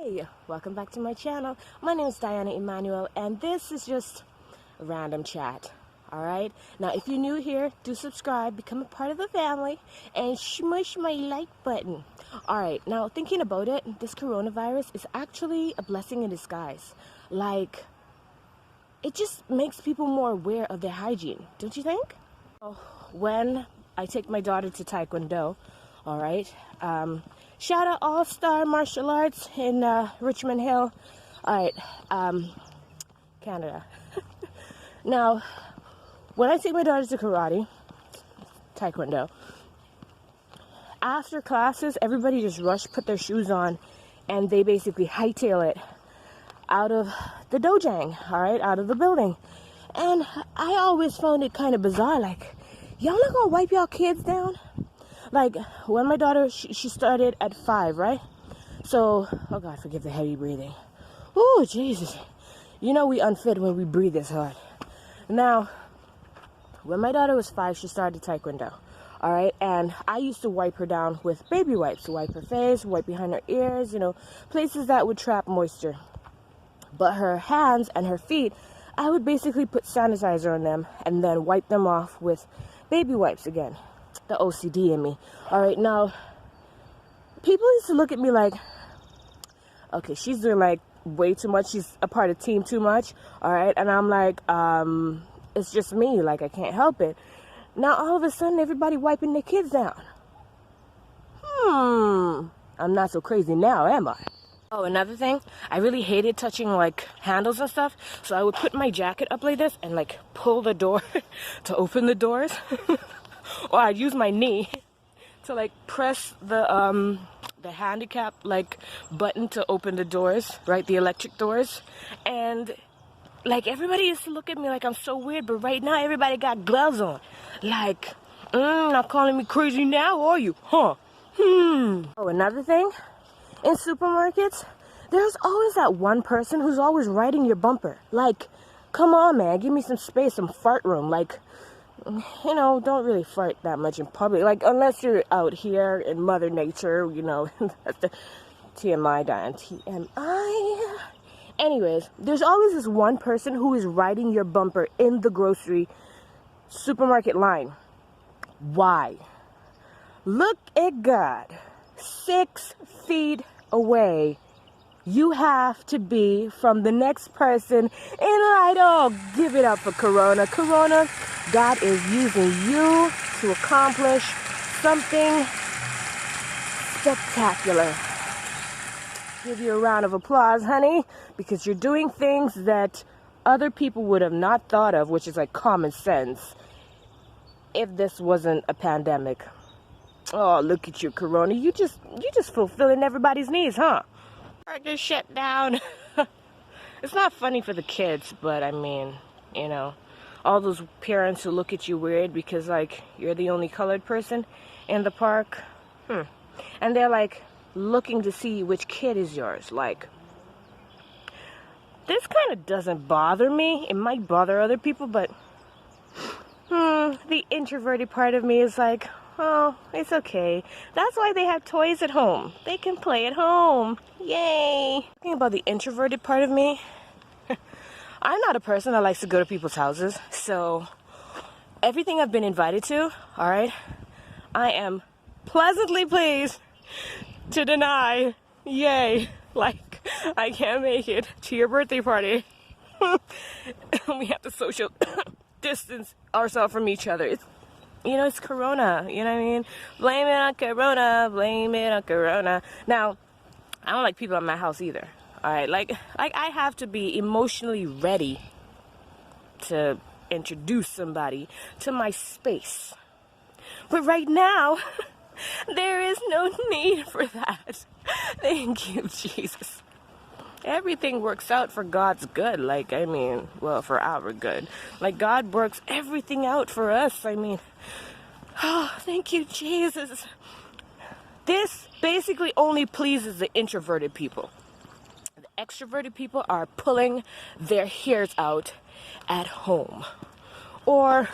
Hey, welcome back to my channel. My name is Emanuel, and this is just a random chat. Alright, now if you're new here, do subscribe, become a part of the family, and smush my like button. Alright, now thinking about it, this coronavirus is actually a blessing in disguise. Like, it just makes people more aware of their hygiene, don't you think? When I take my daughter to Taekwondo, alright, shout out All-Star Martial Arts in Richmond Hill. Alright, Canada. Now, when I take my daughter to karate, Taekwondo, after classes, everybody just put their shoes on, and they basically hightail it out of the dojang, alright, out of the building. And I always found it kind of bizarre, like, y'all not gonna wipe y'all kids down? Like, when my daughter, she started at 5, right? So, oh God, forgive the heavy breathing. Oh, Jesus. You know we unfit when we breathe this hard. Now, when my daughter was 5, she started Taekwondo. Alright, and I used to wipe her down with baby wipes. Wipe her face, wipe behind her ears, you know, places that would trap moisture. But her hands and her feet, I would basically put sanitizer on them and then wipe them off with baby wipes again. The OCD in me. Alright, now, people used to look at me like, okay, she's doing like way too much. She's a part of team too much. Alright, and I'm like, it's just me. Like, I can't help it. Now, all of a sudden, everybody wiping their kids down. I'm not so crazy now, am I? Oh, another thing, I really hated touching like handles and stuff, so I would put my jacket up like this and like pull the door to open the doors. Or I'd use my knee to like press the handicap like button to open the doors, right? The electric doors. And like everybody used to look at me like I'm so weird, but right now everybody got gloves on. Like, not calling me crazy now, are you? Huh? Oh, another thing, in supermarkets, there's always that one person who's always riding your bumper. Like, come on, man, give me some space, some fart room. Like, you know, don't really fart that much in public. Like, unless you're out here in Mother Nature, you know. That's the TMI, Diane. TMI. Anyways, there's always this one person who is riding your bumper in the grocery supermarket line. Why? Look at God. 6 feet away. You have to be from the next person in line. Oh, give it up for Corona. Corona, God is using you to accomplish something spectacular. Give you a round of applause, honey, because you're doing things that other people would have not thought of, which is like common sense, if this wasn't a pandemic. Oh, look at you, Corona. You just fulfilling everybody's needs, huh? Just shut down. It's not funny for the kids, but I mean, you know, all those parents who look at you weird because like you're the only colored person in the park. And they're like looking to see which kid is yours. Like, this kind of doesn't bother me. It might bother other people, but the introverted part of me is like, oh, it's okay. That's why they have toys at home. They can play at home. Yay! Talking about the introverted part of me, I'm not a person that likes to go to people's houses. So, everything I've been invited to, alright, I am pleasantly pleased to deny. Yay! Like, I can't make it to your birthday party. We have to social distance ourselves from each other. It's, you know, it's Corona, you know what I mean? Blame it on Corona, blame it on Corona. Now, I don't like people at my house either, alright? Like I have to be emotionally ready to introduce somebody to my space. But right now, there is no need for that. Thank you, Jesus. Everything works out for God's good. Like, I mean, well, for our good. Like, God works everything out for us. I mean, oh, thank you, Jesus. This basically only pleases the introverted people. The extroverted people are pulling their hairs out at home. Or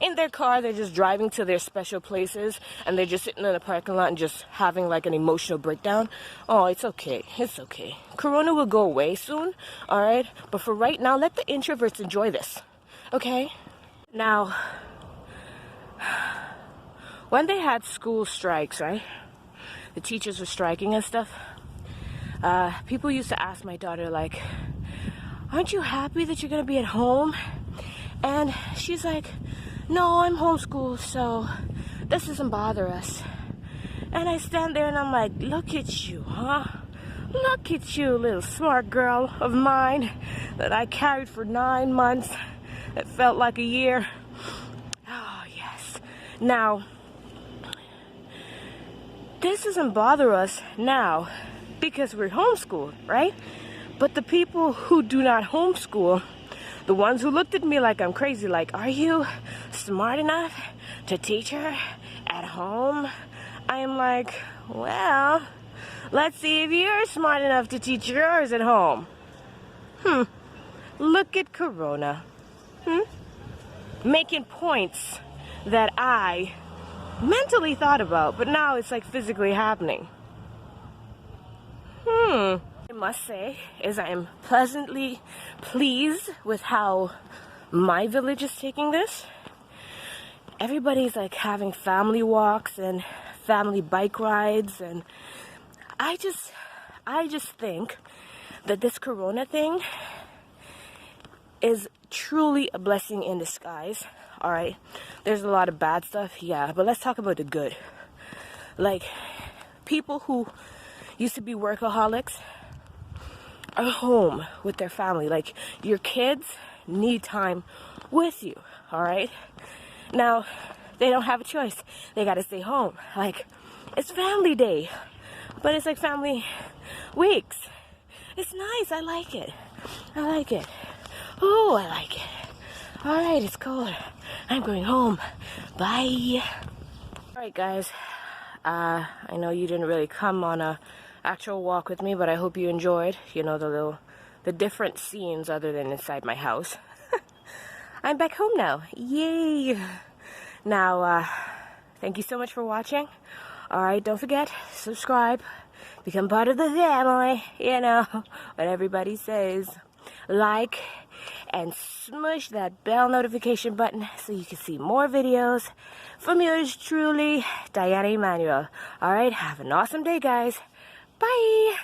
in their car, they're just driving to their special places, and they're just sitting in the parking lot and just having like an emotional breakdown. Oh, it's okay. It's okay. Corona will go away soon, all right? But for right now, let the introverts enjoy this, okay? Now, when they had school strikes, right? The teachers were striking and stuff. People used to ask my daughter, like, aren't you happy that you're gonna be at home? And she's like, no, I'm homeschooled, so this doesn't bother us. And I stand there and I'm like, look at you, huh? Look at you, little smart girl of mine that I carried for 9 months. It felt like a year. Oh, yes. Now, this doesn't bother us now because we're homeschooled, right? But the people who do not homeschool, the ones who looked at me like I'm crazy, like, are you smart enough to teach her at home? I am like, well, let's see if you're smart enough to teach yours at home. Look at Corona. Making points that I mentally thought about, but now it's like physically happening. I must say is I am pleasantly pleased with how my village is taking this. Everybody's like having family walks and family bike rides, and I just think that this Corona thing is truly a blessing in disguise. All right, there's a lot of bad stuff, yeah, but let's talk about the good. Like, people who used to be workaholics are home with their family. Like, your kids need time with you, all right? Now, they don't have a choice. They gotta stay home. Like, it's family day, but it's like family weeks. It's nice. I like it. I like it. Oh, I like it. All right, it's cold. I'm going home. Bye. All right, guys. I know you didn't really come on a actual walk with me, but I hope you enjoyed, you know, the different scenes other than inside my house. I'm back home now. Yay! Now, thank you so much for watching. All right, don't forget, subscribe, become part of the family, you know, what everybody says. Like and smush that bell notification button so you can see more videos from yours truly, Diana Emanuel. All right, have an awesome day, guys. Bye.